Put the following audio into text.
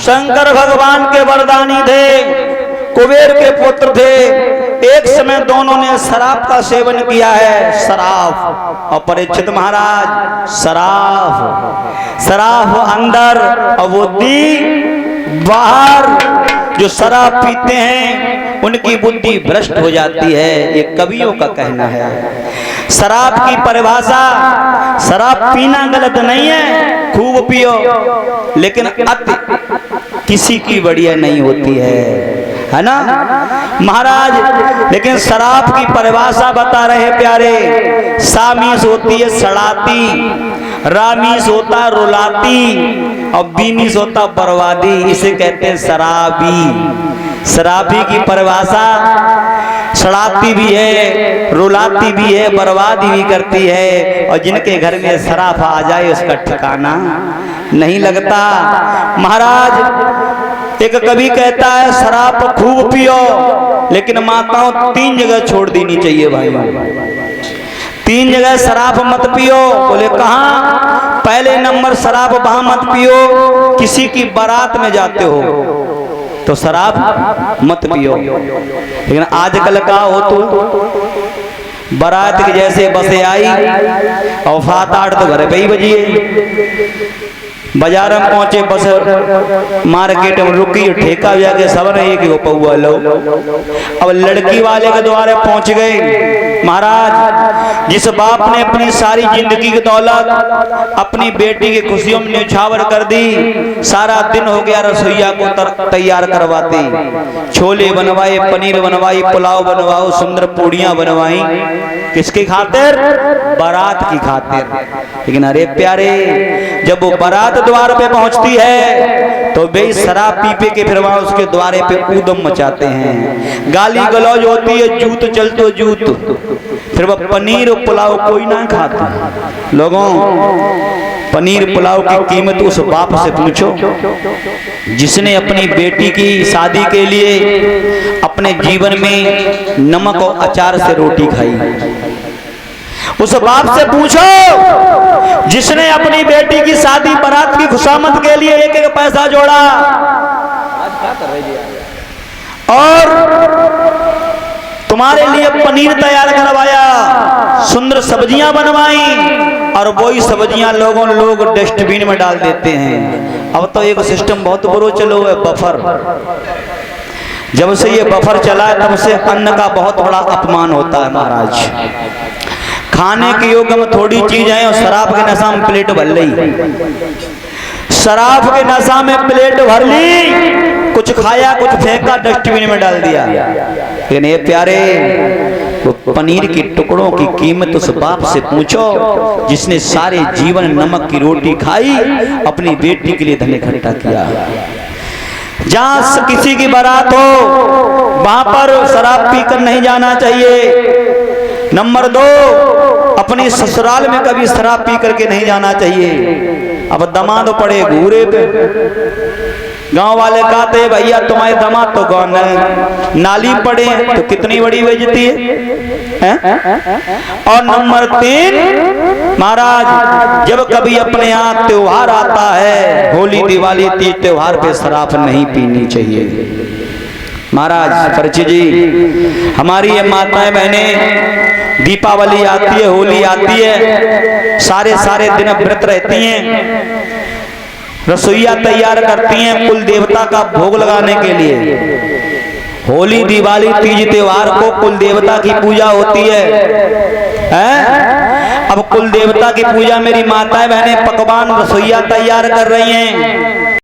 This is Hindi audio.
शंकर भगवान के वरदानी थे, कुबेर के पुत्र थे। एक समय दोनों ने शराब का सेवन किया है, शराब। और परीक्षित महाराज शराब अंदर और बुद्धि बाहर। जो शराब पीते हैं उनकी बुद्धि भ्रष्ट हो जाती है, ये कवियों का कहना है। शराब की परिभाषा, शराब पीना गलत नहीं है, खूब पियो, लेकिन अति किसी की बढ़िया नहीं होती है ना महाराज। लेकिन शराब की परिभाषा बता रहे प्यारे। सामीस होती है सड़ाती, रामीस होता रुलाती, और बीमीस होता बर्बादी। इसे कहते हैं शराबी। शराबी की परिभाषा सड़ाती भी है, रुलाती भी है, बर्बादी भी करती है। और जिनके घर में शराब आ जाए उसका ठिकाना नहीं लगता। महाराज एक कवि कहता है शराब खूब पियो, लेकिन माताओं 3 जगह छोड़ देनी चाहिए भाई। 3 जगह शराब मत पियो। बोले कहाँ? पहले नंबर शराब वहां मत पियो, किसी की बारात में जाते हो तो शराब मत पियो। लेकिन आजकल का हो तो बारात की जैसे बसें आई और 7-8 तो घर पे ही बजिए। बाजार में पहुंचे, बस मार्केट में रुकी, ठेका जाके सब रही कि वो पौआ लो। अब लड़की वाले के द्वारे पहुंच गए। महाराज जिस बाप ने अपनी सारी जिंदगी की दौलत अपनी बेटी की खुशियों में न्यौछावर कर दी, सारा दिन हो गया रसोईया को तैयार करवाती, छोले बनवाए, पनीर बनवाई, पुलाव बनवाओ, सुंदर पूड़ियां बनवाई। किसकी खातिर? बारात की खातिर। लेकिन अरे प्यारे, जब वो बारात द्वार पे पहुंचती है तो बे शराब पीपे के फिर वहां उसके द्वारे पे ऊधम मचाते हैं, गाली गलौज होती है, जूत चलते जूत। फिर वह पनीर और पुलाव कोई ना खाता। लोगों, पनीर पुलाव की कीमत उस बाप से पूछो जिसने अपनी बेटी की शादी के लिए अपने जीवन में नमक और अचार से रोटी खाई। उस बाप से पूछो जिसने अपनी बेटी की शादी बारात की खुशामद के लिए एक एक पैसा जोड़ा और तुम्हारे लिए पनीर तैयार करवाया, सुंदर सब्जियां बनवाई, और वही सब्जियां लोग डस्टबिन में डाल देते हैं। अब तो एक सिस्टम बहुत बुरा चलो है, बफर। जब से ये बफर चला है तब से अन्न का बहुत बड़ा अपमान होता है महाराज। खाने के योग्य में थोड़ी चीज है और शराब के नशा में प्लेट भर ली। शराब के नशा में प्लेट भर ली, कुछ खाया, कुछ फेंका, डस्टबिन में डाल दिया। लेकिन ये प्यारे, वो पनीर की टुकड़ों की कीमत उस बाप से पूछो जिसने सारे जीवन नमक की रोटी खाई, अपनी बेटी के लिए धन इकट्ठा किया। जहां किसी की बारात हो वहां पर शराब पीकर नहीं जाना चाहिए। नंबर 2, अपने ससुराल में कभी शराब पी करके नहीं जाना चाहिए। अब दमाद पड़े घूरे पे, गांव वाले कहते भैया तुम्हारे दामाद तो गाँव नाली पड़े तो कितनी बड़ी बेइज्जती है? और नंबर 3 महाराज, जब कभी अपने यहाँ त्योहार आता है, होली दिवाली तीज त्योहार पे शराब नहीं पीनी चाहिए। महाराज परिचित जी, हमारी ये माताएं बहनें, दीपावली आती है, होली आती है, सारे दिन व्रत रहती हैं, रसोईया तैयार करती हैं कुल देवता का भोग लगाने के लिए। होली दिवाली तीज त्योहार को कुल देवता की पूजा होती है। अब कुल देवता की पूजा मेरी माताएं बहनें पकवान रसोईया तैयार कर रही हैं।